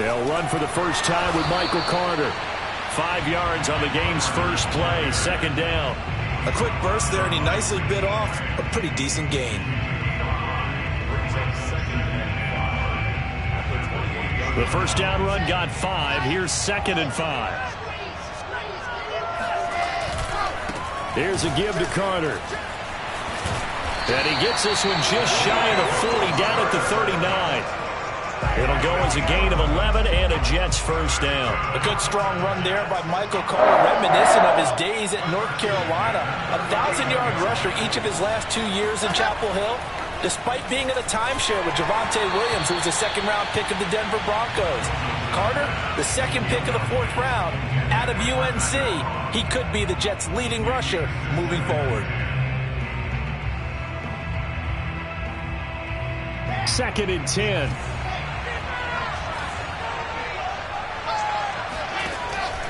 They'll run for the first time with Michael Carter. 5 yards on the game's first play, second down. A quick burst there, and he nicely bit off a pretty decent gain. The first down run got 5. Here's 2nd and 5. Here's a give to Carter. And he gets this one just shy of the 40, down at the 39. It'll go as a gain of 11 and a Jets first down. A good strong run there by Michael Carter, reminiscent of his days at North Carolina. A 1,000-yard rusher each of his last 2 years in Chapel Hill, despite being in a timeshare with Javonte Williams, who was a second-round pick of the Denver Broncos. Carter, the second pick of the 4th round, out of UNC. He could be the Jets' leading rusher moving forward. 2nd and 10.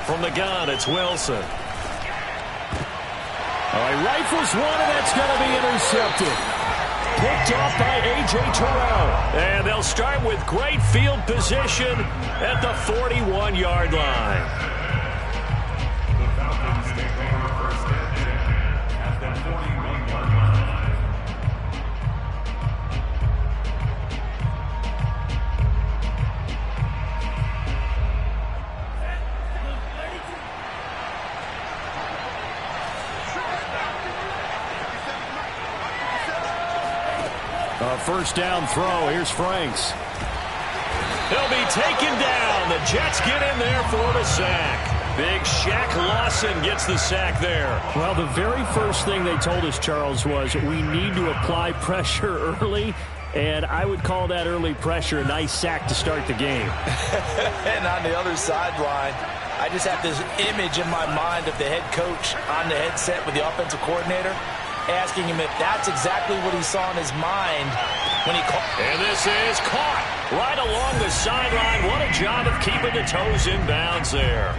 From the gun, it's Wilson. All right, rifles one, and that's going to be intercepted. Picked off by A.J. Terrell. And they'll start with great field position at the 41-yard line. First down throw. Here's Franks. He'll be taken down. The Jets get in there for the sack. Big Shaq Lawson gets the sack there. Well, the very first thing they told us, Charles, was we need to apply pressure early. And I would call that early pressure a nice sack to start the game. And on the other sideline, I just have this image in my mind of the head coach on the headset with the offensive coordinator, asking him if that's exactly what he saw in his mind when he caught. And this is caught right along the sideline. What a job of keeping the toes in bounds there.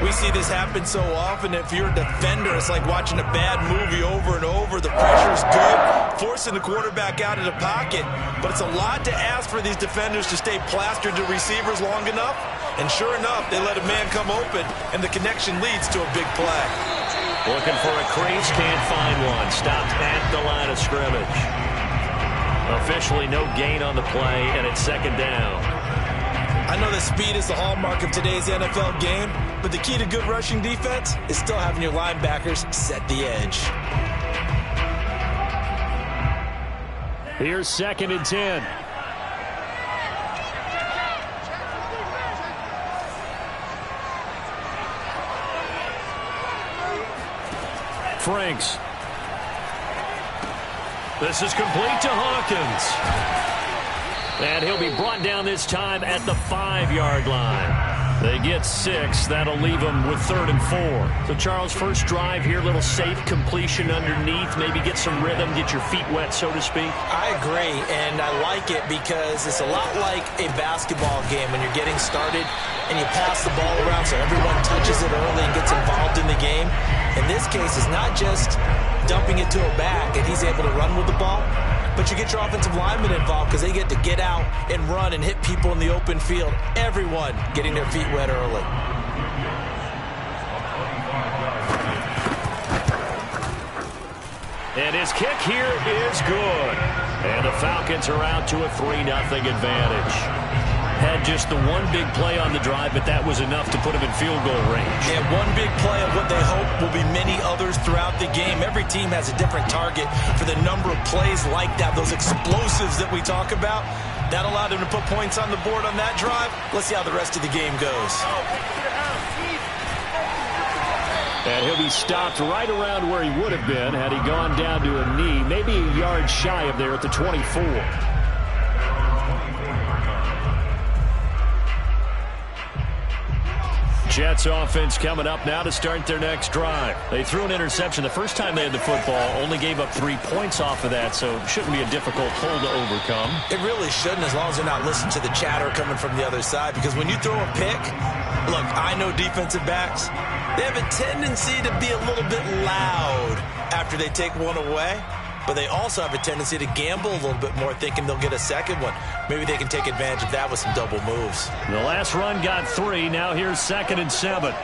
We see this happen so often. If you're a defender, it's like watching a bad movie over and over. The pressure's good, forcing the quarterback out of the pocket. But it's a lot to ask for these defenders to stay plastered to receivers long enough. And sure enough, they let a man come open, and the connection leads to a big play. Looking for a crease, can't find one. Stopped at the line of scrimmage. Officially no gain on the play, and it's second down. I know that speed is the hallmark of today's NFL game, but the key to good rushing defense is still having your linebackers set the edge. Here's 2nd and 10. Franks. This is complete to Hawkins. And he'll be brought down this time at the 5-yard line. They get 6. That'll leave them with 3rd and 4. So, Charles, first drive here, little safe completion underneath. Maybe get some rhythm, get your feet wet, so to speak. I agree, and I like it because it's a lot like a basketball game when you're getting started and you pass the ball around so everyone touches it early and gets involved in the game. In this case, it's not just dumping it to a back and he's able to run with the ball, but you get your offensive linemen involved because they get to get out and run and hit people in the open field. Everyone getting their feet wet early. And his kick here is good. And the Falcons are out to a 3-0 advantage. Had just the one big play on the drive, but that was enough to put him in field goal range. And one big play of what they hope will be many others throughout the game. Every team has a different target for the number of plays like that, those explosives that we talk about. That allowed him to put points on the board on that drive. Let's see how the rest of the game goes. And he'll be stopped right around where he would have been had he gone down to a knee, maybe a yard shy of there at the 24. Jets offense coming up now to start their next drive. They threw an interception the first time they had the football, only gave up 3 points off of that, so it shouldn't be a difficult hole to overcome. It really shouldn't, as long as they're not listening to the chatter coming from the other side, because when you throw a pick, look, I know defensive backs, they have a tendency to be a little bit loud after they take one away. but they also have a tendency to gamble a little bit more, thinking they'll get a second one. Maybe they can take advantage of that with some double moves. The last run got 3. Now here's 2nd and 7.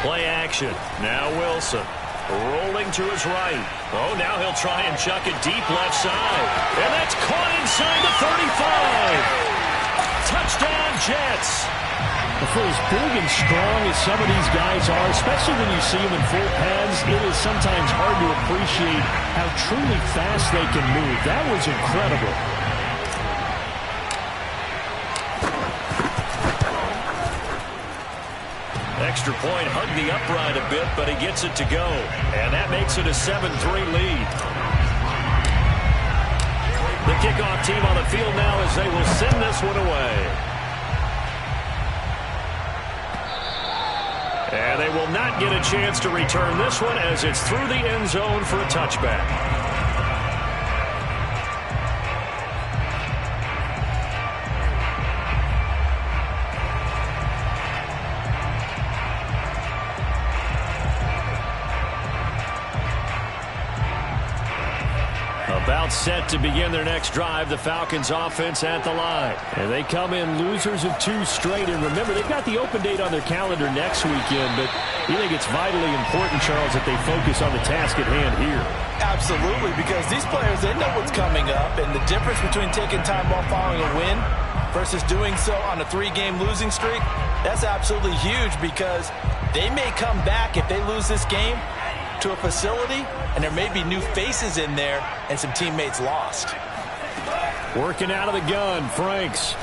Play action. Now Wilson. Rolling to his right. Oh, now he'll try and chuck it deep left side. And that's caught inside the 35. Touchdown, Jets. For as big and strong as some of these guys are, especially when you see them in full pads, it is sometimes hard to appreciate how truly fast they can move. That was incredible. Extra point hugged the upright a bit, but he gets it to go. And that makes it a 7-3 lead. The kickoff team on the field now as they will send this one away. And they will not get a chance to return this one as it's through the end zone for a touchback. About set to begin their next drive, the Falcons offense at the line. And they come in losers of 2 straight. And remember, they've got the open date on their calendar next weekend, but you think it's vitally important, Charles, that they focus on the task at hand here. Absolutely, because these players, they know what's coming up, and the difference between taking time off following a win versus doing so on a 3-game losing streak, that's absolutely huge because they may come back if they lose this game to a facility, and there may be new faces in there and some teammates lost. Working out of the gun, Franks.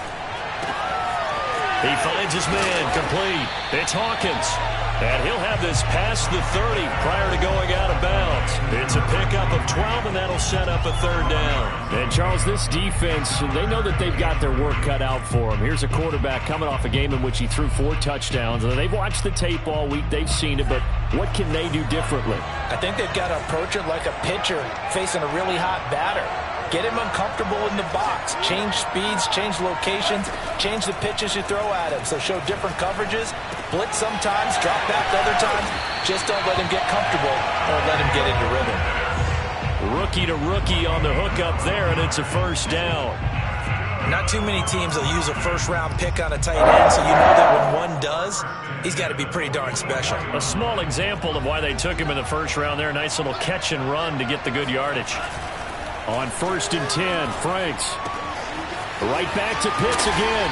He finds his man, complete. It's Hawkins. And he'll have this past the 30 prior to going out of bounds. It's a pickup of 12, and that'll set up a 3rd down. And, Charles, this defense, they know that they've got their work cut out for them. Here's a quarterback coming off a game in which he threw 4 touchdowns. And they've watched the tape all week. They've seen it, but what can they do differently? I think they've got to approach it like a pitcher facing a really hot batter. Get him uncomfortable in the box. Change speeds, change locations, change the pitches you throw at him. So show different coverages, blitz sometimes, drop back other times. Just don't let him get comfortable or let him get into rhythm. Rookie to rookie on the hook up there, and it's a 1st down. Not too many teams will use a 1st-round pick on a tight end, so you know that when one does, he's got to be pretty darn special. A small example of why they took him in the 1st round there. Nice little catch and run to get the good yardage. On 1st and 10, Franks. Right back to Pitts again.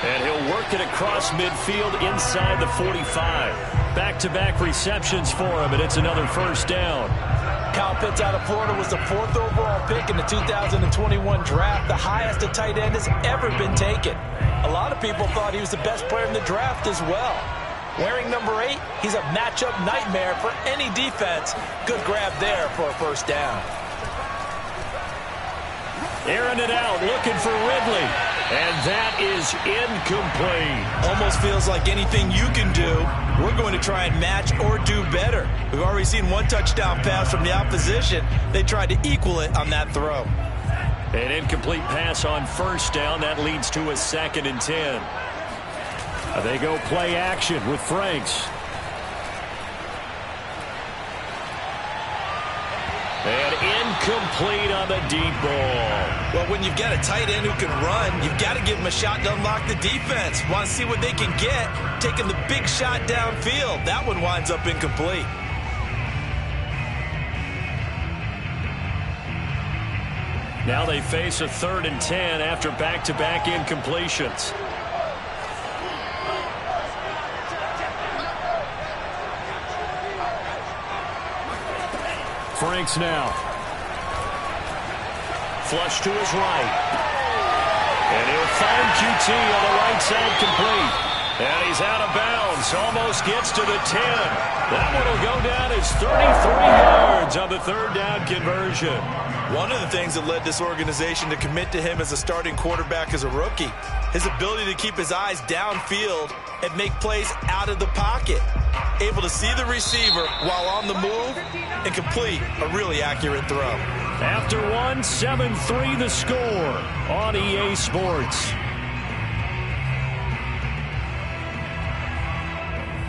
And he'll work it across midfield inside the 45. Back-to-back receptions for him, and it's another 1st down. Kyle Pitts out of Florida was the 4th overall pick in the 2021 draft, the highest a tight end has ever been taken. A lot of people thought he was the best player in the draft as well. Wearing number 8, he's a matchup nightmare for any defense. Good grab there for a 1st down. Airing it out, looking for Ridley. And that is incomplete. Almost feels like anything you can do, we're going to try and match or do better. We've already seen 1 touchdown pass from the opposition. They tried to equal it on that throw. An incomplete pass on 1st down. That leads to a 2nd and 10. They go play action with Franks. And incomplete on the deep ball. Well, when you've got a tight end who can run, you've got to give him a shot to unlock the defense. Want to see what they can get, taking the big shot downfield. That one winds up incomplete. Now they face a 3rd and 10 after back-to-back incompletions. Franks now. Flush to his right. And he'll find QT on the right side complete. And he's out of bounds. Almost gets to the 10. That one will go down as 33 yards on the 3rd down conversion. One of the things that led this organization to commit to him as a starting quarterback as a rookie, his ability to keep his eyes downfield and make plays out of the pocket. Able to see the receiver while on the move and complete a really accurate throw. After 7-3 the score on EA Sports.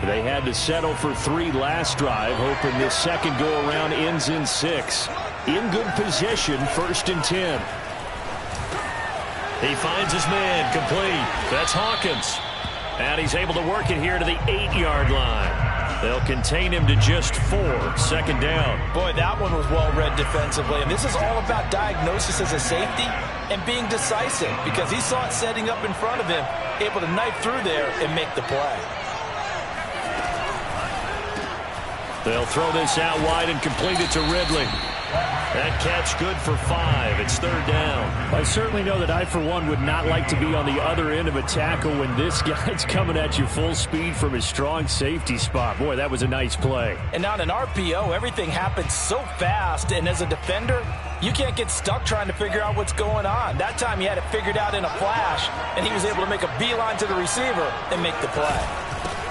They had to settle for 3 last drive, hoping this second go-around ends in 6. in good position, 1st and 10. He finds his man, complete. That's Hawkins. And he's able to work it here to the 8-yard line. They'll contain him to just 4, 2nd down. Boy, that one was well read defensively. And this is all about diagnosis as a safety and being decisive, because he saw it setting up in front of him, able to knife through there and make the play. They'll throw this out wide and complete it to Ridley. That catch good for 5. It's 3rd down. I certainly know that I, for one, would not like to be on the other end of a tackle when this guy's coming at you full speed from his strong safety spot. Boy, that was a nice play. And on an RPO, everything happens so fast, and as a defender, you can't get stuck trying to figure out what's going on. That time he had it figured out in a flash, and he was able to make a beeline to the receiver and make the play.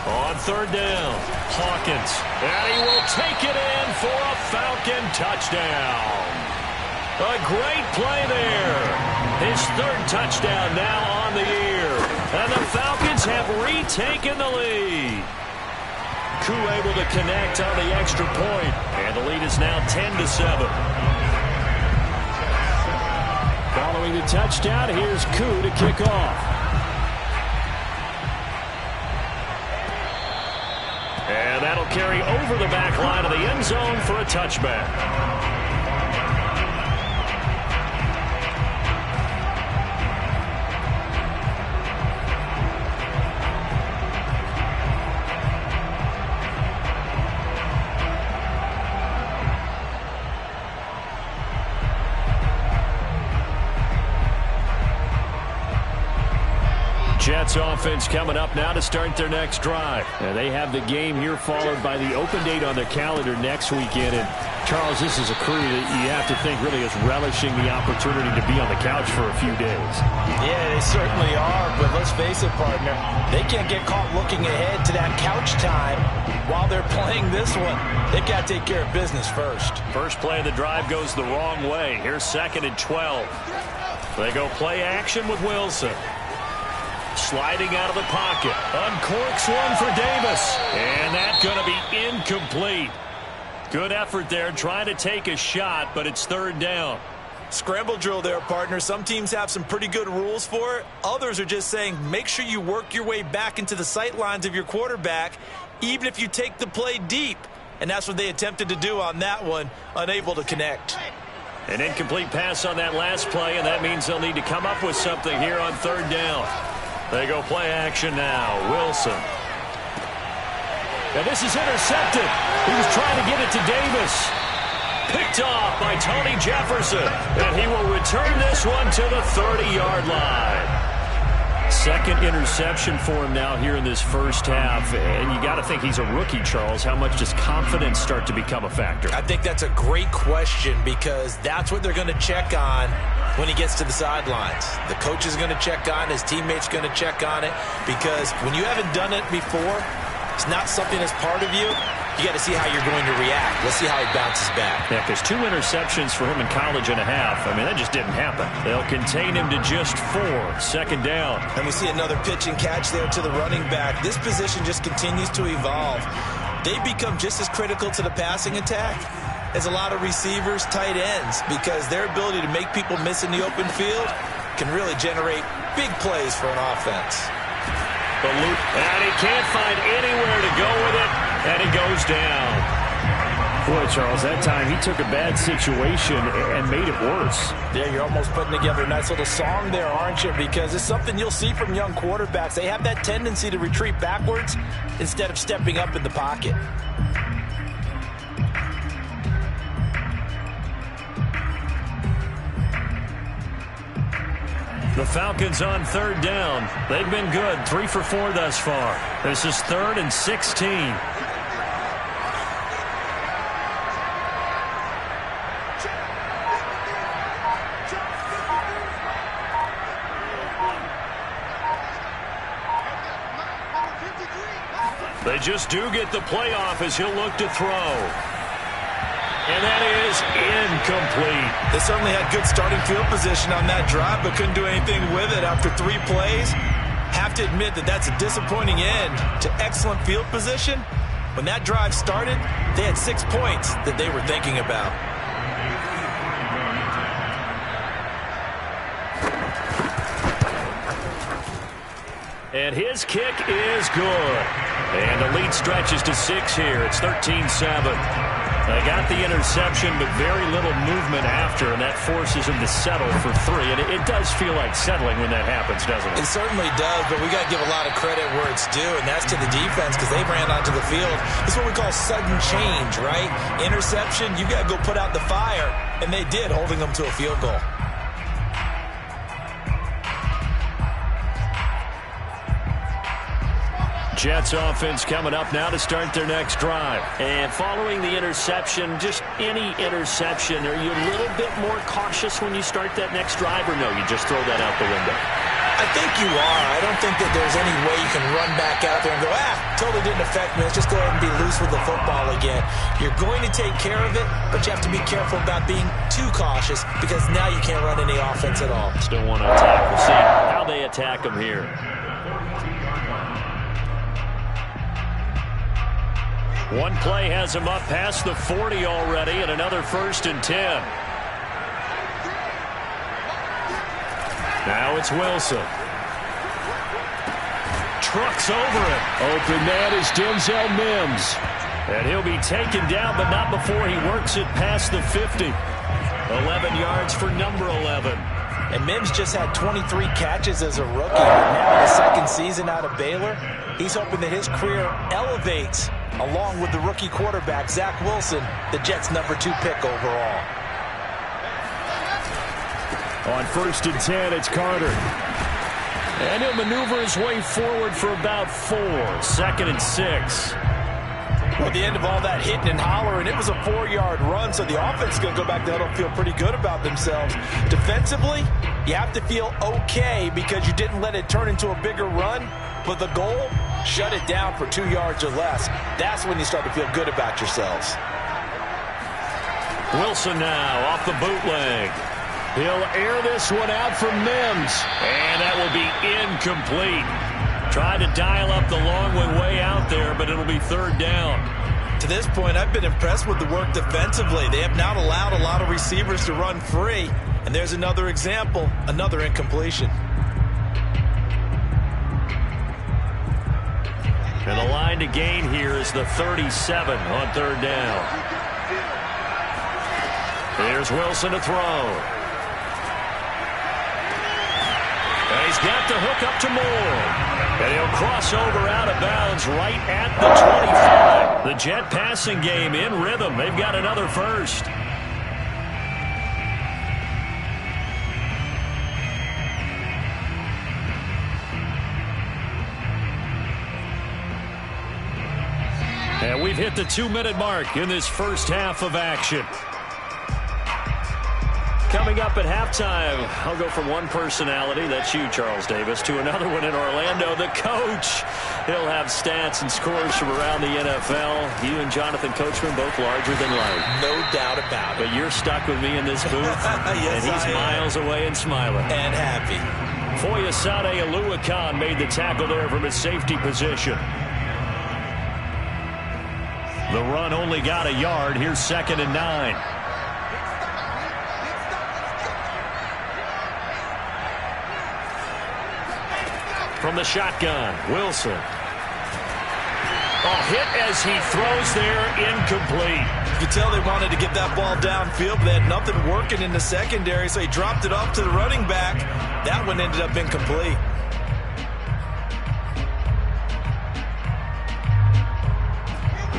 On 3rd down, Hawkins. And he will take it in for a Falcon touchdown. A great play there. His 3rd touchdown now on the year. And the Falcons have retaken the lead. Koo able to connect on the extra point. And the lead is now 10-7. Following the touchdown, here's Koo to kick off. And that'll carry over the back line of the end zone for a touchback. Jets offense coming up now to start their next drive. And they have the game here followed by the open date on their calendar next weekend. And Charles, this is a crew that you have to think really is relishing the opportunity to be on the couch for a few days. Yeah, they certainly are, but let's face it, partner, they can't get caught looking ahead to that couch time while they're playing this one. They've got to take care of business first. First play of the drive goes the wrong way. Here's 2nd and 12. They go play action with Wilson. Sliding out of the pocket. Uncorks one for Davis. And that's going to be incomplete. Good effort there trying to take a shot, but it's 3rd down. Scramble drill there, partner. Some teams have some pretty good rules for it. Others are just saying make sure you work your way back into the sight lines of your quarterback, even if you take the play deep. And that's what they attempted to do on that one, unable to connect. An incomplete pass on that last play, and that means they'll need to come up with something here on 3rd down. They go play action now. Wilson. And this is intercepted. He was trying to get it to Davis. Picked off by Tony Jefferson. And he will return this one to the 30-yard line. 2nd interception for him now here in this first half. And you got to think he's a rookie, Charles. How much does confidence start to become a factor? I think that's a great question, because that's what they're going to check on when he gets to the sidelines. The coach is going to check on it. His teammates going to check on it, because when you haven't done it before, it's not something that's part of you. You got to see how you're going to react. Let's see how he bounces back. Yeah, because 2 interceptions for him in college and a half. I mean, that just didn't happen. They'll contain him to just 4. 2nd down. And we see another pitch and catch there to the running back. This position just continues to evolve. They become just as critical to the passing attack as a lot of receivers, tight ends, because their ability to make people miss in the open field can really generate big plays for an offense. The loop, and he can't find anywhere to go with it, and he goes down. Boy, Charles, that time he took a bad situation and made it worse. Yeah, you're almost putting together a nice little song there, aren't you? Because it's something you'll see from young quarterbacks. They have that tendency to retreat backwards instead of stepping up in the pocket. The Falcons on 3rd down. They've been good. 3 for 4 thus far. This is 3rd and 16. They just do get the playoff as he'll look to throw. And that is incomplete. They certainly had good starting field position on that drive, but couldn't do anything with it after 3 plays. Have to admit that that's a disappointing end to excellent field position. When that drive started, they had 6 points that they were thinking about. And his kick is good. And the lead stretches to 6 here. It's 13-7. They got the interception, but very little movement after, and that forces him to settle for 3. And it does feel like settling when that happens, doesn't it? It certainly does, but we got to give a lot of credit where it's due, and that's to the defense because they ran onto the field. It's what we call sudden change, right? Interception, you got to go put out the fire, and they did, holding them to a field goal. Jets offense coming up now to start their next drive. And following the interception, just any interception, are you a little bit more cautious when you start that next drive, or no, you just throw that out the window? I think you are. I don't think that there's any way you can run back out there and go, totally didn't affect me. Let's just go ahead and be loose with the football again. You're going to take care of it, but you have to be careful about being too cautious because now you can't run any offense at all. Still want to attack. We'll see how they attack them here. One play has him up past the 40 already, and another 1st and 10. Now it's Wilson. Trucks over it. Open man is Denzel Mims. And he'll be taken down, but not before he works it past the 50. 11 yards for number 11. And Mims just had 23 catches as a rookie. Now in his second season out of Baylor, he's hoping that his career elevates along with the rookie quarterback, Zach Wilson, the Jets' number 2 pick overall. On 1st and 10, it's Carter. And he'll maneuver his way forward for about 4. 2nd and 6. Well, at the end of all that hitting and hollering, it was a 4-yard run, so the offense is going to go back to huddle and feel pretty good about themselves. Defensively, you have to feel okay because you didn't let it turn into a bigger run, but the goal, shut it down for 2 yards or less. That's when you start to feel good about yourselves. Wilson now off the bootleg. He'll air this one out for Mims, and that will be incomplete. Tried to dial up the long way out there, but it'll be 3rd down. To this point, I've been impressed with the work defensively. They have not allowed a lot of receivers to run free, and there's another example, another incompletion. And the line to gain here is the 37 on 3rd down. Here's Wilson to throw. And he's got the hook up to Moore. And he'll cross over out of bounds right at the 25. The Jet passing game in rhythm. They've got another 1st. And we've hit the 2-minute mark in this first half of action. Coming up at halftime, I'll go from one personality, that's you, Charles Davis, to another one in Orlando, the coach. He'll have stats and scores from around the NFL. You and Jonathan Coachman, both larger than life. No doubt about it. But you're stuck with me in this booth, yes, and he's miles away and smiling. And happy. Foyesade Oluwakan made the tackle there from his safety position. The run only got a yard. Here's 2nd and 9. From the shotgun, Wilson. Hit as he throws there, incomplete. You could tell they wanted to get that ball downfield, but they had nothing working in the secondary, so he dropped it off to the running back. That one ended up incomplete.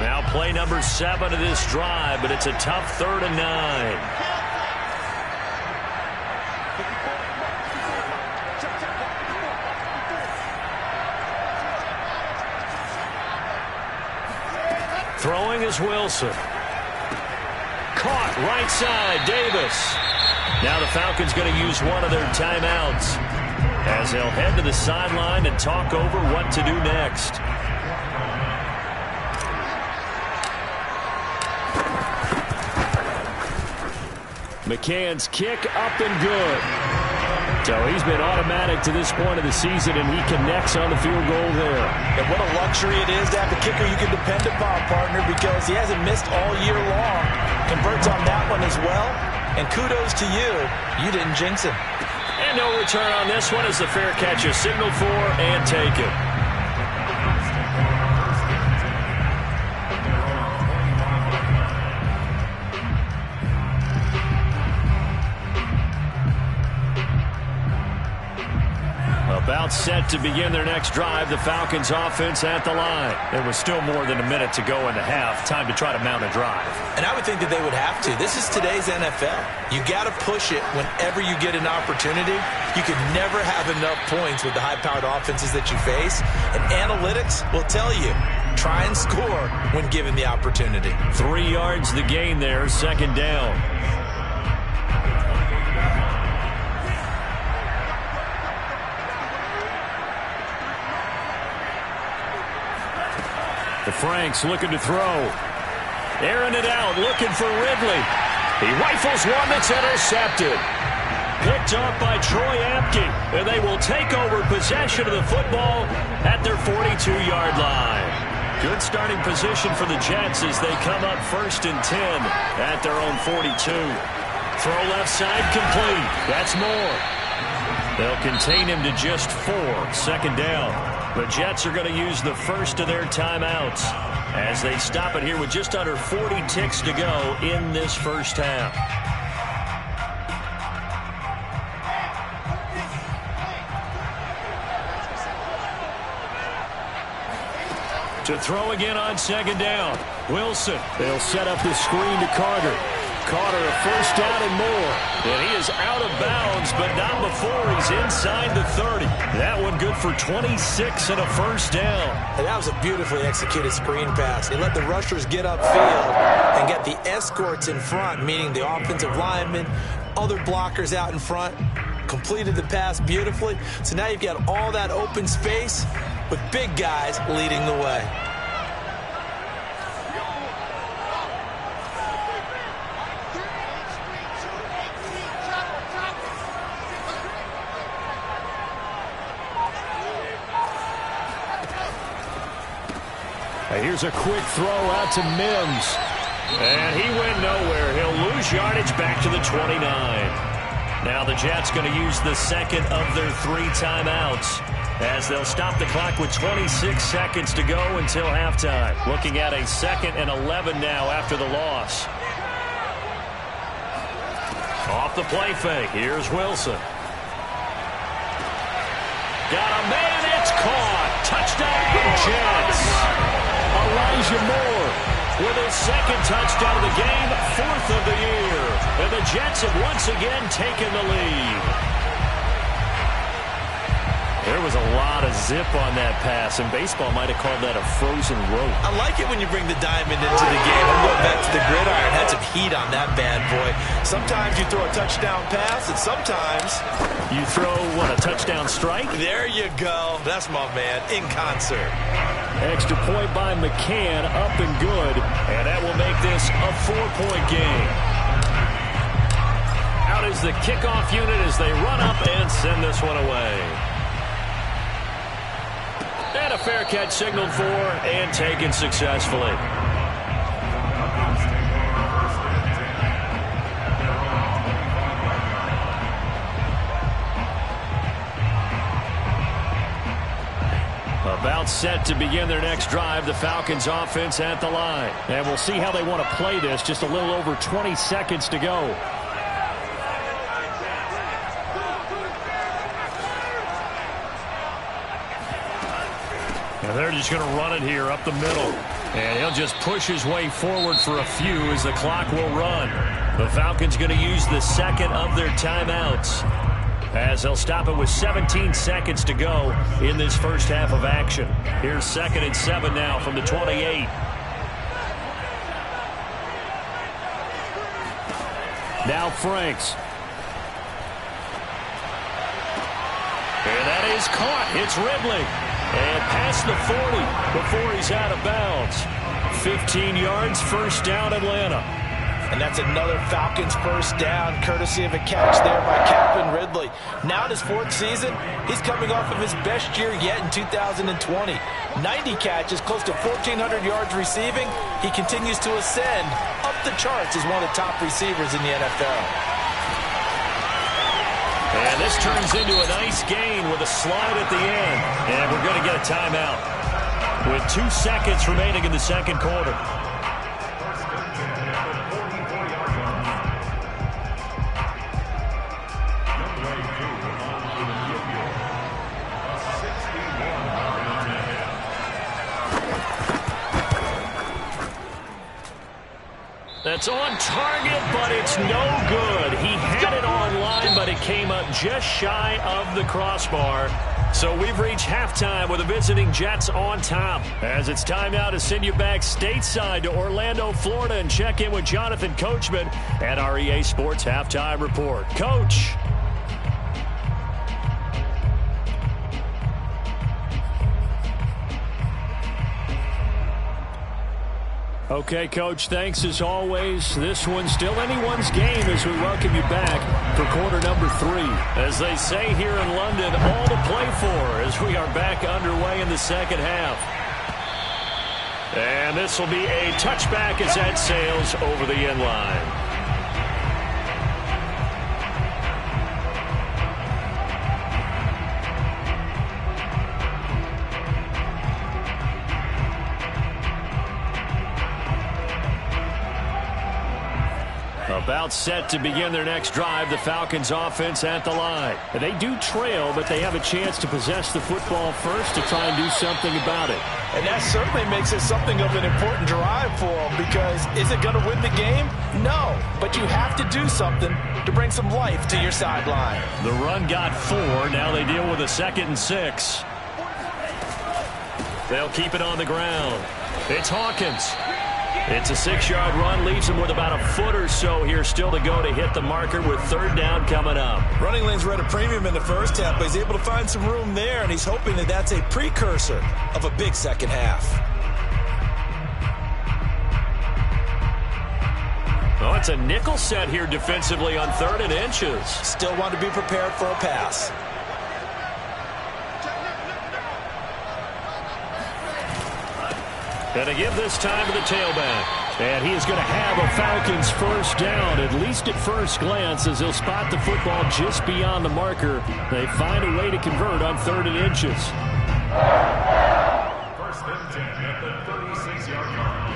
Now play number 7 of this drive, but it's a tough 3rd and 9. Throwing is Wilson. Caught right side, Davis. Now the Falcons going to use one of their timeouts as they'll head to the sideline and talk over what to do next. McCann's kick up and good. So he's been automatic to this point of the season, and he connects on the field goal there. And what a luxury it is to have a kicker you can depend upon, partner, because he hasn't missed all year long. Converts on that one as well. And kudos to you. You didn't jinx him. And And no return on this one as the fair catch is signaled for and taken. About set to begin their next drive, the Falcons offense at the line. There was still more than a minute to go in the half. Time to try to mount a drive. And I would think that they would have to. This is today's NFL. You got to push it whenever you get an opportunity. You can never have enough points with the high-powered offenses that you face. And analytics will tell you, try and score when given the opportunity. 3 yards the gain there, second down. The Franks looking to throw. Airing it out, looking for Ridley. He rifles one that's intercepted. Picked up by Troy Apke. And they will take over possession of the football at their 42-yard line. Good starting position for the Jets as they come up 1st and 10 at their own 42. Throw left side complete. That's Moore. They'll contain him to just 4. Second down. The Jets are going to use the first of their timeouts as they stop it here with just under 40 ticks to go in this first half. To throw again on second down. Wilson. They'll set up the screen to Carter. Carter a first down and more. And he is out of bounds, but not before he's inside the 30. That one good for 26 and a first down. And that was a beautifully executed screen pass. They let the rushers get upfield and get the escorts in front, meaning the offensive linemen, other blockers out in front. Completed the pass beautifully. So now you've got all that open space with big guys leading the way. Here's a quick throw out to Mims. And he went nowhere. He'll lose yardage back to the 29. Now the Jets going to use the second of their 3 timeouts as they'll stop the clock with 26 seconds to go until halftime. Looking at a 2nd and 11 now after the loss. Off the play fake. Here's Wilson. Got a man. It's caught. Touchdown, Jets. Elijah Moore with his 2nd touchdown of the game, 4th of the year. And the Jets have once again taken the lead. There was a lot of zip on that pass, and baseball might have called that a frozen rope. I like it when you bring the diamond into the game. I'm going back to the gridiron. Had some heat on that bad boy. Sometimes you throw a touchdown pass, and sometimes you throw, what, a touchdown strike? There you go. That's my man, in concert. Extra point by McCann, up and good, and that will make this a 4-point game. Out is the kickoff unit as they run up and send this one away. And a fair catch signaled for and taken successfully. About set to begin their next drive, the Falcons offense at the line. And we'll see how they want to play this. Just a little over 20 seconds to go. And they're just going to run it here up the middle. And he'll just push his way forward for a few as the clock will run. The Falcons going to use the 2nd of their timeouts as they'll stop it with 17 seconds to go in this first half of action. Here's 2nd and 7 now from the 28. Now Franks. And that is caught. It's Ridley. And past the 40 before he's out of bounds. 15 yards, first down Atlanta. And that's another Falcons first down, courtesy of a catch there by Captain Ridley. Now in his 4th season, he's coming off of his best year yet in 2020. 90 catches, close to 1,400 yards receiving. He continues to ascend up the charts as one of the top receivers in the NFL. And this turns into a nice gain with a slide at the end. And we're going to get a timeout with 2 seconds remaining in the second quarter. That's on target, but it's no good. He had it on line, but it came up just shy of the crossbar. So we've reached halftime with the visiting Jets on top. As it's time now to send you back stateside to Orlando, Florida, and check in with Jonathan Coachman at our EA Sports Halftime Report. Coach. Okay, Coach, thanks as always. This one's still anyone's game as we welcome you back for quarter number 3. As they say here in London, all to play for as we are back underway in the second half. And this will be a touchback as that sails over the end line. About set to begin their next drive, the Falcons offense at the line. They do trail, but they have a chance to possess the football first to try and do something about it. And that certainly makes it something of an important drive for them, because is it going to win the game? No, but you have to do something to bring some life to your sideline. The run got 4. Now they deal with a 2nd and 6. They'll keep it on the ground. It's Hawkins. It's a 6-yard run, leaves him with about a foot or so here still to go to hit the marker with 3rd down coming up. Running lanes were at a premium in the first half, but he's able to find some room there, and he's hoping that that's a precursor of a big second half. Oh, it's a nickel set here defensively on 3rd and inches. Still want to be prepared for a pass. Going to give this time to the tailback. And he is going to have a Falcons first down, at least at first glance, as he'll spot the football just beyond the marker. They find a way to convert on 3rd and inches. First and 10 at the 36-yard line.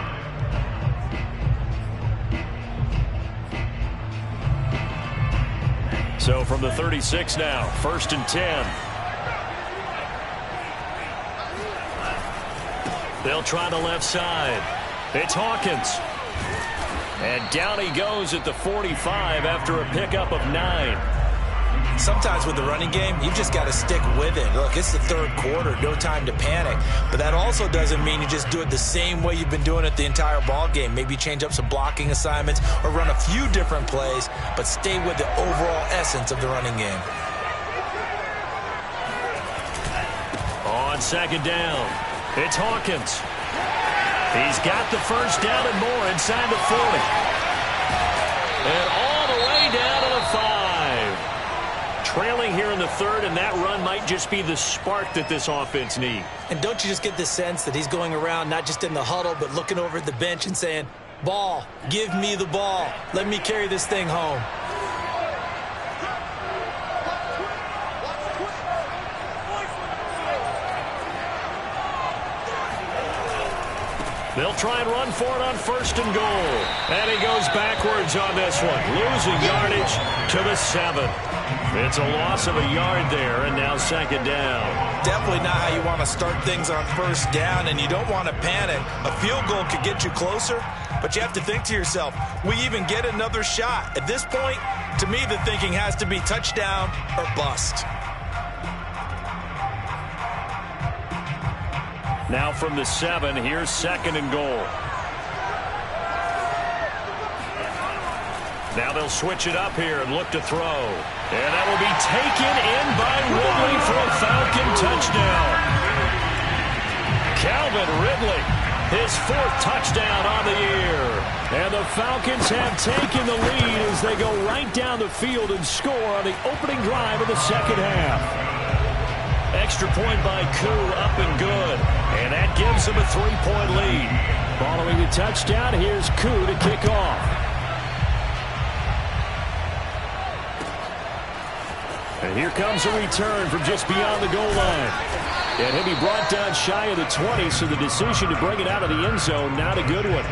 So from the 36 now, 1st and 10. They'll try the left side. It's Hawkins. And down he goes at the 45 after a pickup of 9. Sometimes with the running game, you've just got to stick with it. Look, it's the 3rd quarter, no time to panic. But that also doesn't mean you just do it the same way you've been doing it the entire ball game. Maybe change up some blocking assignments or run a few different plays, but stay with the overall essence of the running game. On 2nd down, it's Hawkins. He's got the first down and more inside the 40. And all the way down to the 5. Trailing here in the 3rd, and that run might just be the spark that this offense needs. And don't you just get the sense that he's going around not just in the huddle, but looking over at the bench and saying, ball, give me the ball. Let me carry this thing home. They'll try and run for it on 1st and goal. And he goes backwards on this one, losing yardage to the 7. It's a loss of a yard there, and now 2nd down. Definitely not how you want to start things on 1st down, and you don't want to panic. A field goal could get you closer, but you have to think to yourself, we even get another shot. At this point, to me, the thinking has to be touchdown or bust. Now from the 7, here's 2nd and goal. Now they'll switch it up here and look to throw. And that will be taken in by Ridley for a Falcon touchdown. Calvin Ridley, his 4th touchdown on the year. And the Falcons have taken the lead as they go right down the field and score on the opening drive of the second half. Extra point by Koo, up and good. And that gives them a 3-point lead. Following the touchdown, here's Koo to kick off. And here comes a return from just beyond the goal line. And he'll be brought down shy of the 20, so the decision to bring it out of the end zone, not a good one.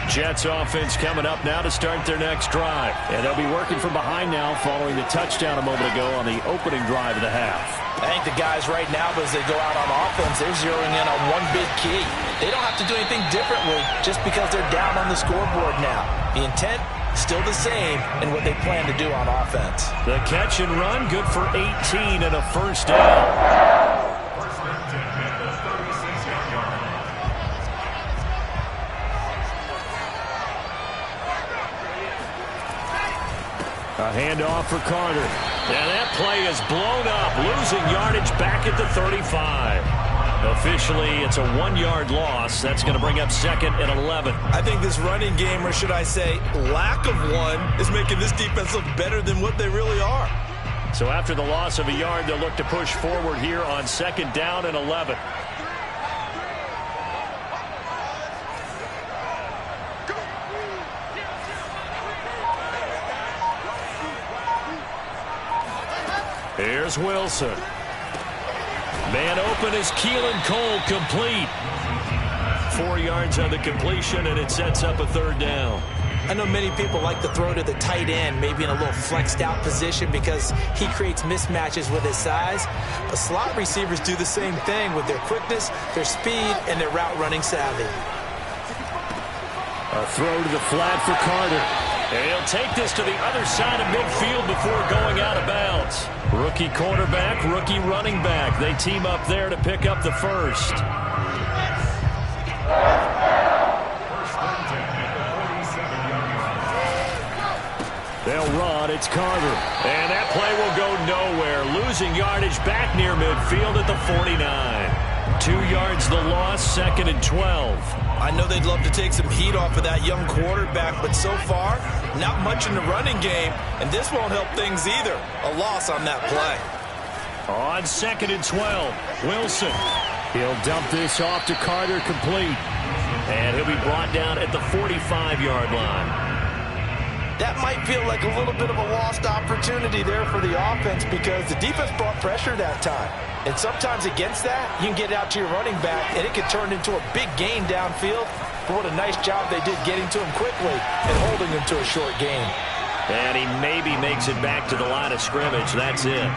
Jets offense coming up now to start their next drive. And they'll be working from behind now following the touchdown a moment ago on the opening drive of the half. I think the guys right now, as they go out on offense, they're zeroing in on one big key. They don't have to do anything differently just because they're down on the scoreboard now. The intent, still the same in what they plan to do on offense. The catch and run, good for 18 and a first down. A handoff for Carter. And that play is blown up, losing yardage back at the 35. Officially, it's a 1-yard loss. That's going to bring up 2nd and 11. I think this running game, or should I say lack of one, is making this defense look better than what they really are. So after the loss of a yard, they'll look to push forward here on 2nd down and 11. Here's Wilson. Man open is Keelan Cole, complete. 4 yards on the completion, and it sets up a 3rd down. I know many people like to throw to the tight end, maybe in a little flexed out position because he creates mismatches with his size. But slot receivers do the same thing with their quickness, their speed, and their route running savvy. A throw to the flat for Carter. And he'll take this to the other side of midfield before going out of bounds. Rookie quarterback, rookie running back. They team up there to pick up the first. They'll run. It's Carter. And that play will go nowhere. Losing yardage back near midfield at the 49. 2 yards the loss, 2nd and 12. I know they'd love to take some heat off of that young quarterback, but so far, not much in the running game, and this won't help things either. A loss on that play. On 2nd and 12, Wilson. He'll dump this off to Carter, complete. And he'll be brought down at the 45-yard line. That might feel like a little bit of a lost opportunity there for the offense because the defense brought pressure that time. And sometimes against that, you can get it out to your running back, and it can turn into a big gain downfield. But what a nice job they did getting to him quickly and holding him to a short gain. And he maybe makes it back to the line of scrimmage. That's it.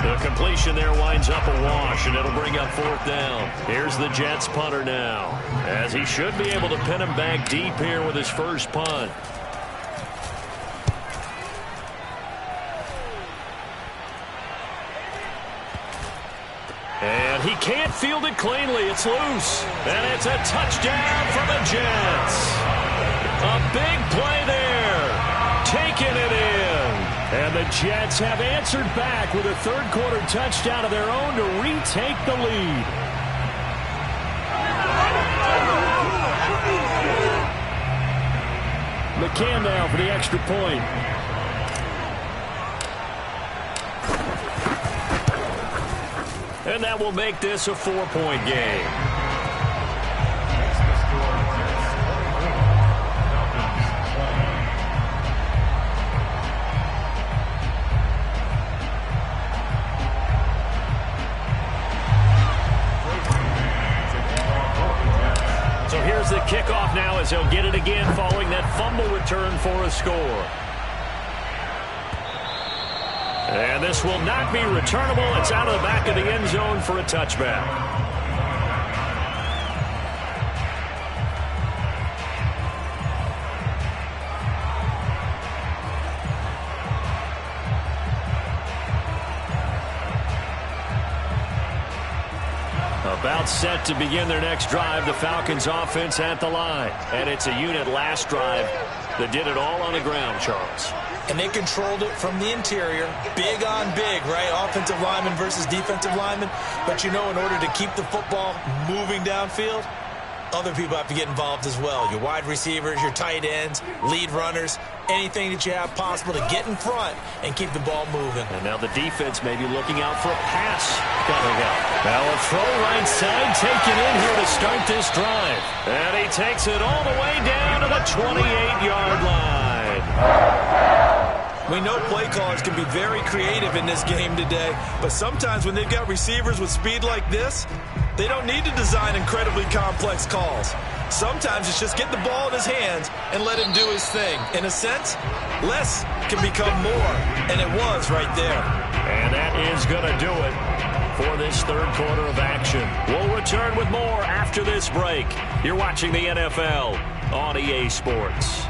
The completion there winds up a wash, and it'll bring up 4th down. Here's the Jets punter now, as he should be able to pin him back deep here with his first punt. And he can't field it cleanly. It's loose. And it's a touchdown for the Jets. A big play there. Taking it in. And the Jets have answered back with a 3rd quarter touchdown of their own to retake the lead. McCann now for the extra point. And that will make this a 4-point game. So here's the kickoff now as he'll get it again following that fumble return for a score. And this will not be returnable. It's out of the back of the end zone for a touchback. About set to begin their next drive, the Falcons offense at the line. And it's a unit last drive that did it all on the ground, Charles. And they controlled it from the interior. Big on big, right? Offensive lineman versus defensive lineman. But you know, in order to keep the football moving downfield, other people have to get involved as well. Your wide receivers, your tight ends, lead runners, anything that you have possible to get in front and keep the ball moving. And now the defense may be looking out for a pass coming out. Now a throw right side taken in here to start this drive. And he takes it all the way down to the 28-yard line. We know play callers can be very creative in this game today, but sometimes when they've got receivers with speed like this, they don't need to design incredibly complex calls. Sometimes it's just get the ball in his hands and let him do his thing. In a sense, less can become more, and it was right there. And that is going to do it for this third quarter of action. We'll return with more after this break. You're watching the NFL on EA Sports.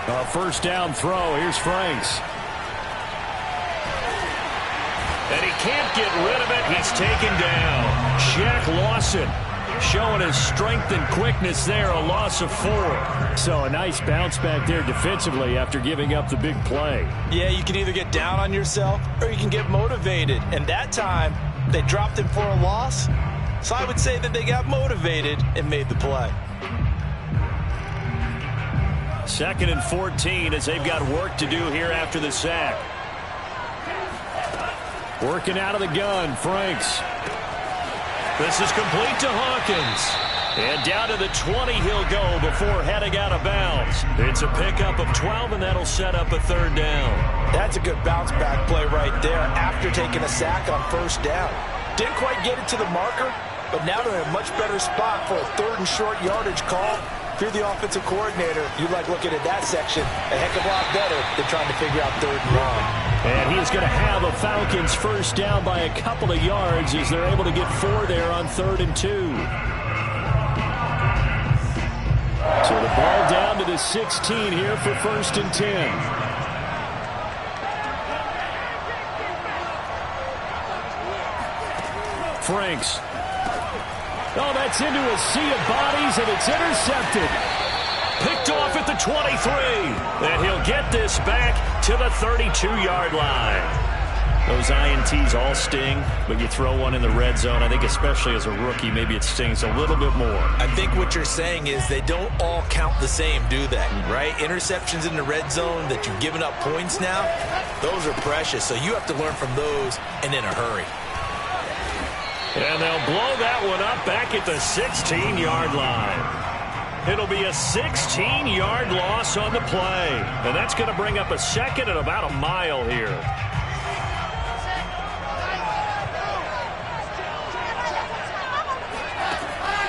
A first down throw. Here's Franks. And he can't get rid of it. He's taken down. Shaq Lawson showing his strength and quickness there. A loss of 4. So a nice bounce back there defensively after giving up the big play. Yeah, you can either get down on yourself or you can get motivated. And that time, they dropped him for a loss. So I would say that they got motivated and made the play. 2nd and 14 as they've got work to do here after the sack. Working out of the gun, Franks. This is complete to Hawkins. And down to the 20 he'll go before heading out of bounds. It's a pickup of 12, and that'll set up a third down. That's a good bounce back play right there after taking a sack on first down. Didn't quite get it to the marker, but now they're in a much better spot for a 3rd and short yardage call. If you're the offensive coordinator, you like looking at that section a heck of a lot better than trying to figure out 3rd and long. And he's going to have a Falcons first down by a couple of yards as they're able to get 4 there on 3rd and 2. So the ball down to the 16 here for 1st and 10. Franks. Oh, that's into a sea of bodies, and it's intercepted. Picked off at the 23. And he'll get this back to the 32-yard line. Those INTs all sting, but you throw one in the red zone. I think especially as a rookie, maybe it stings a little bit more. I think what you're saying is they don't all count the same, do they? Right? Interceptions in the red zone that you've given up points now, those are precious. So you have to learn from those and in a hurry. And they'll blow that one up back at the 16-yard line. It'll be a 16-yard loss on the play. And that's going to bring up a 2nd and about a mile here.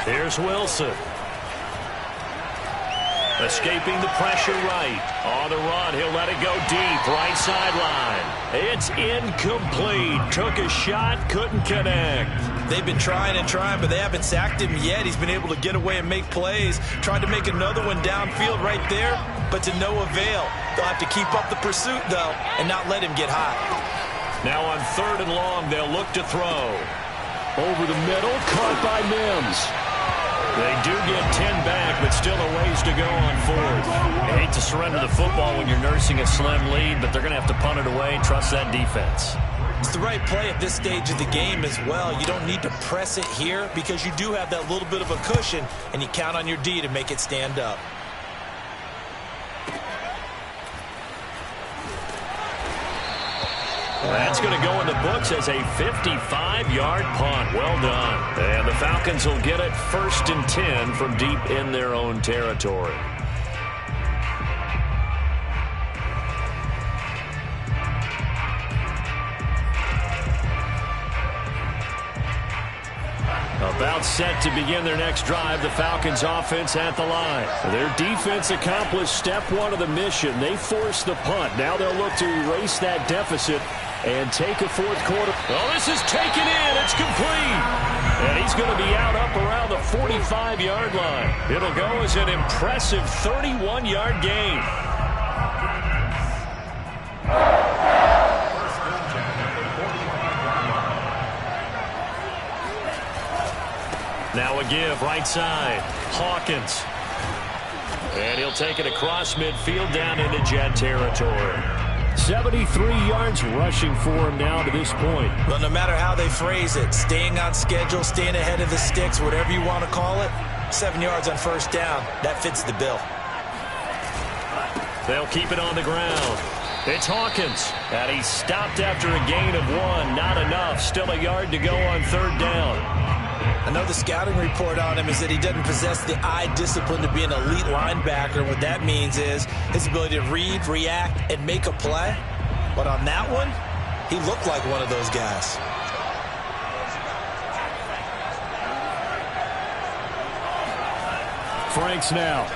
Here's Wilson. Escaping the pressure right. On the run, he'll let it go deep. Right sideline. It's incomplete. Took a shot, couldn't connect. They've been trying and trying, but they haven't sacked him yet. He's been able to get away and make plays. Tried to make another one downfield right there, but to no avail. They'll have to keep up the pursuit, though, and not let him get hot. Now on 3rd and long, they'll look to throw. Over the middle, caught by Mims. They do get 10 back, but still a ways to go on 4th. You hate to surrender the football when you're nursing a slim lead, but they're going to have to punt it away and trust that defense. It's the right play at this stage of the game as well. You don't need to press it here because you do have that little bit of a cushion, and you count on your D to make it stand up. That's going to go in the books as a 55-yard punt. Well done. And the Falcons will get it 1st and 10 from deep in their own territory. About set to begin their next drive, the Falcons offense at the line. Their defense accomplished step 1 of the mission. They forced the punt. Now they'll look to erase that deficit and take a 4th quarter. Oh, this is taken in. It's complete. And he's going to be out up around the 45-yard line. It'll go as an impressive 31-yard gain. Now a give, right side. Hawkins. And he'll take it across midfield down into Jet territory. 73 yards rushing for him now to this point. Well, no matter how they phrase it, staying on schedule, staying ahead of the sticks, whatever you want to call it, 7 yards on first down, that fits the bill. They'll keep it on the ground. It's Hawkins, and he's stopped after a gain of 1. Not enough. Still a yard to go on 3rd down. I know the scouting report on him is that he doesn't possess the eye discipline to be an elite linebacker. What that means is his ability to read, react, and make a play. But on that one, he looked like one of those guys. Franks now.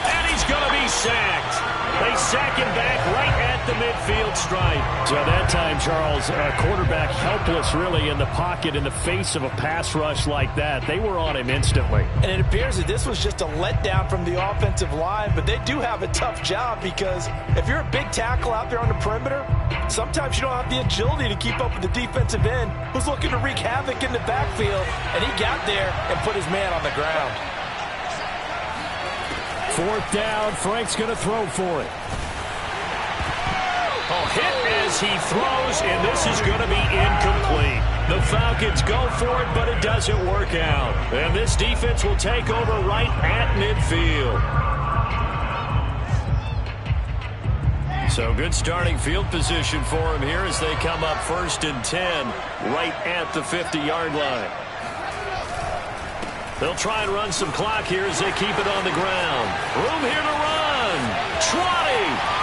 And he's going to be sacked. They sack him back right at the midfield stripe. So that time, Charles, quarterback helpless really in the pocket in the face of a pass rush like that. They were on him instantly. And it appears that this was just a letdown from the offensive line, but they do have a tough job because if you're a big tackle out there on the perimeter, sometimes you don't have the agility to keep up with the defensive end who's looking to wreak havoc in the backfield, and he got there and put his man on the ground. 4th down, Frank's going to throw for it. Hit as he throws, and this is going to be incomplete. The Falcons go for it, but it doesn't work out. And this defense will take over right at midfield. So good starting field position for him here as they come up 1st and 10 right at the 50-yard line. They'll try and run some clock here as they keep it on the ground. Room here to run. Trotting.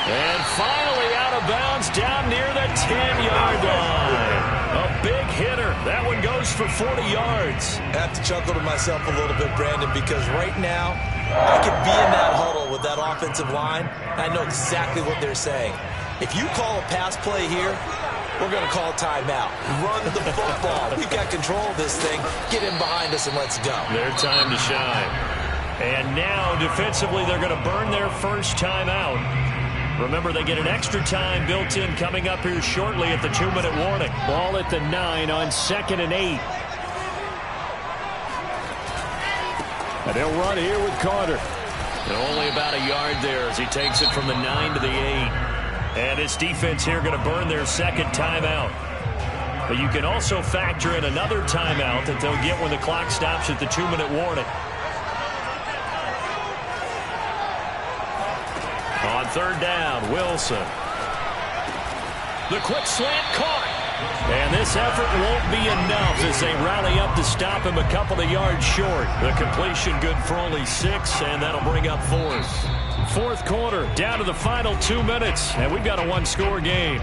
And finally out of bounds down near the 10-yard line. A big hitter. That one goes for 40 yards. I have to chuckle to myself a little bit, Brandon, because right now I could be in that huddle with that offensive line. I know exactly what they're saying. If you call a pass play here, we're going to call a timeout. Run the football. We've got control of this thing. Get in behind us and let's go. Their time to shine. And now, defensively, they're going to burn their first timeout. Remember, they get an extra time built in coming up here shortly at the 2-minute warning. Ball at the 9 on 2nd and 8. And they'll run here with Carter. And only about a yard there as he takes it from the 9 to the 8. And this defense here going to burn their second timeout. But you can also factor in another timeout that they'll get when the clock stops at the 2-minute warning. On 3rd down, Wilson. The quick slant caught. And this effort won't be enough as they rally up to stop him a couple of yards short. The completion good for only 6, and that'll bring up 4th. 4th quarter, down to the final 2 minutes, and we've got a 1-score game.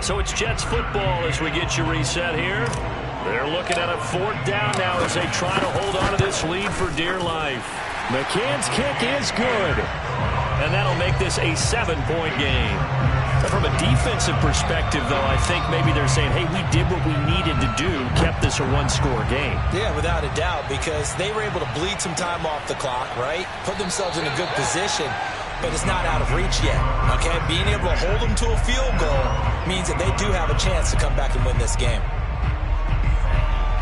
So it's Jets football as we get you reset here. They're looking at a 4th down now as they try to hold on to this lead for dear life. McCann's kick is good. And that'll make this a 7-point game. From a defensive perspective, though, I think maybe they're saying, hey, we did what we needed to do, kept this a 1-score game. Yeah, without a doubt, because they were able to bleed some time off the clock, right? Put themselves in a good position, but it's not out of reach yet, okay? Being able to hold them to a field goal means that they do have a chance to come back and win this game.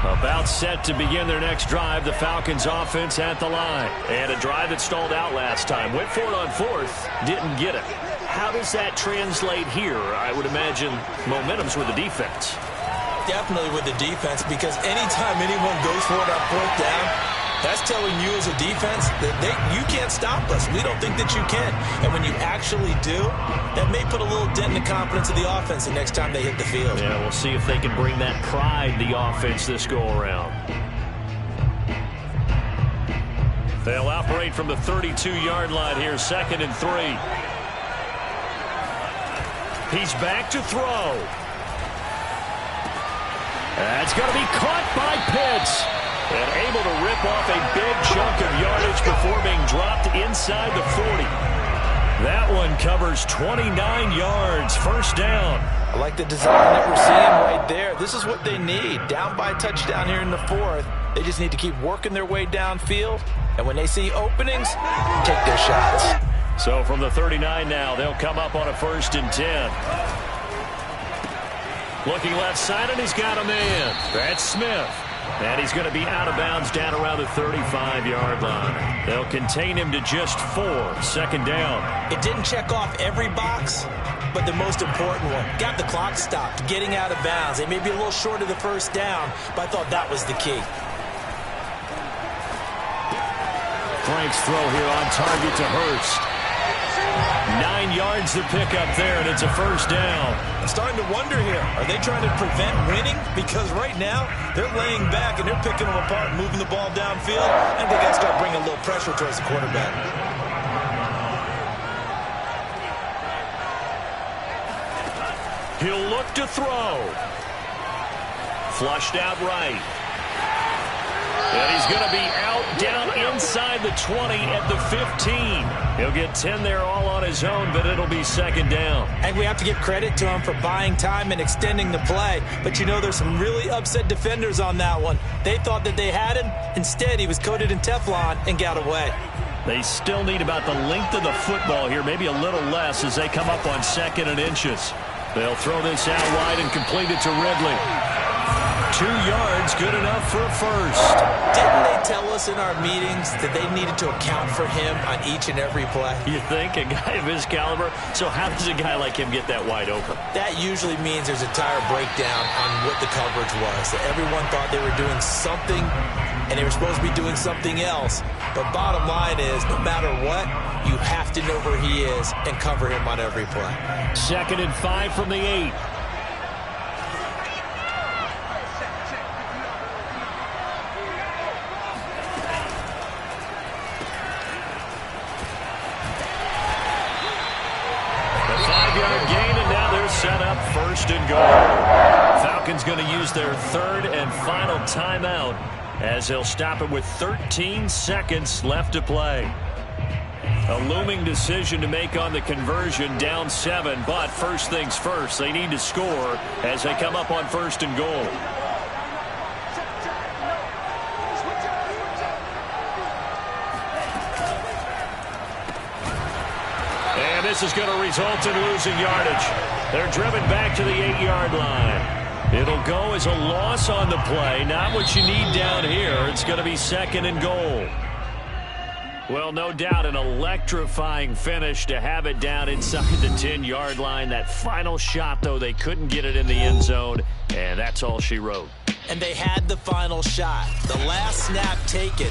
About set to begin their next drive, the Falcons offense at the line. And a drive that stalled out last time. Went for it on 4th, didn't get it. How does that translate here? I would imagine momentum's with the defense. Definitely with the defense, because anytime anyone goes for it on 4th down, that's telling you as a defense that you can't stop us. We don't think that you can. And when you actually do, that may put a little dent in the confidence of the offense the next time they hit the field. Yeah, we'll see if they can bring that pride to the offense this go-around. They'll operate from the 32-yard line here, 2nd and 3. He's back to throw. That's going to be caught by Pitts. And able to rip off a big chunk of yardage before being dropped inside the 40. That one covers 29 yards, 1st down. I like the design that we're seeing right there. This is what they need. Down by a touchdown here in the 4th. They just need to keep working their way downfield. And when they see openings, take their shots. So from the 39 now, they'll come up on a 1st and 10. Looking left side, and he's got a man. That's Smith. And he's going to be out of bounds down around the 35-yard line. They'll contain him to just 4, second down. It didn't check off every box, but the most important one. Got the clock stopped, getting out of bounds. They may be a little short of the first down, but I thought that was the key. Frank's throw here on target to Hurst. 9 yards to pick up there, and it's a first down. I'm starting to wonder here, are they trying to prevent winning? Because right now, they're laying back and they're picking them apart, moving the ball downfield. I think they got to start bringing a little pressure towards the quarterback. He'll look to throw. Flushed out right. And he's going to be out down inside the 20 at the 15. He'll get 10 there all on his own, but it'll be second down. And we have to give credit to him for buying time and extending the play. But you know, there's some really upset defenders on that one. They thought that they had him. Instead, he was coated in Teflon and got away. They still need about the length of the football here, maybe a little less as they come up on 2nd and inches. They'll throw this out wide and complete it to Ridley. 2 yards, good enough for a first. Didn't they tell us in our meetings that they needed to account for him on each and every play? You think? A guy of his caliber? So how does a guy like him get that wide open? That usually means there's a tire breakdown on what the coverage was. That everyone thought they were doing something, and they were supposed to be doing something else. But bottom line is, no matter what, you have to know where he is and cover him on every play. 2nd and 5 from the 8. Set up 1st and goal. Falcons going to use their 3rd and final timeout as they'll stop it with 13 seconds left to play. A looming decision to make on the conversion, down 7, but first things first, they need to score as they come up on 1st and goal. And this is going to result in losing yardage. They're driven back to the 8-yard line. It'll go as a loss on the play. Not what you need down here. It's going to be 2nd and goal. Well, no doubt an electrifying finish to have it down inside the 10-yard line. That final shot, though, they couldn't get it in the end zone, and that's all she wrote. And they had the final shot. The last snap taken.